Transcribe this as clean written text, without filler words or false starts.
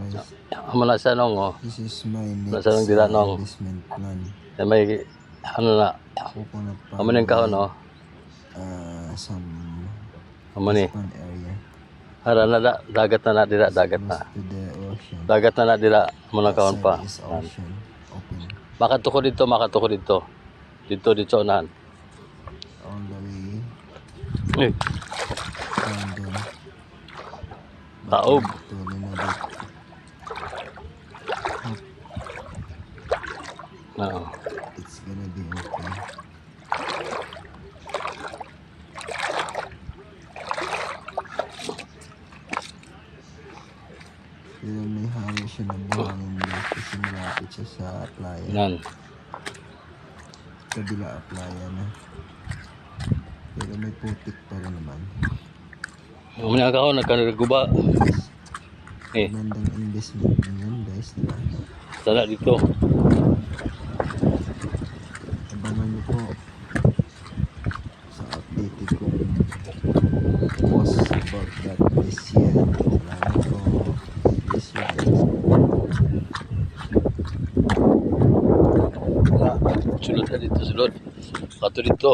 guys. Mala sa nong oh. This is my Nasa nang next dila nong. investment plan. May ano na. Coconut palm. Amo ning kaon no. Some Amo ni. pond area. Ara na dagat na dira dagat Close na. to the ocean. Dagat na dira mo na kaon pa. Outside is ocean. Open. Makatuko dito. Dito nan. All the way Eh, down there. taob. To Nunavut. Oo. It's gonna be okay. Pero may hangin siya na buhangin doon kasi malapit siya sa playa. Nan. Kabila playa na. Pero may putik pa rin naman. Amo ni kaon nagkaguba. Eh, Magandang investment din yan guys. Diba? sana dito. Abangan niyo po sa updated kong post about that this year. Salamat po. Bless you guys. Sulod na dito, sulod. Kato dito.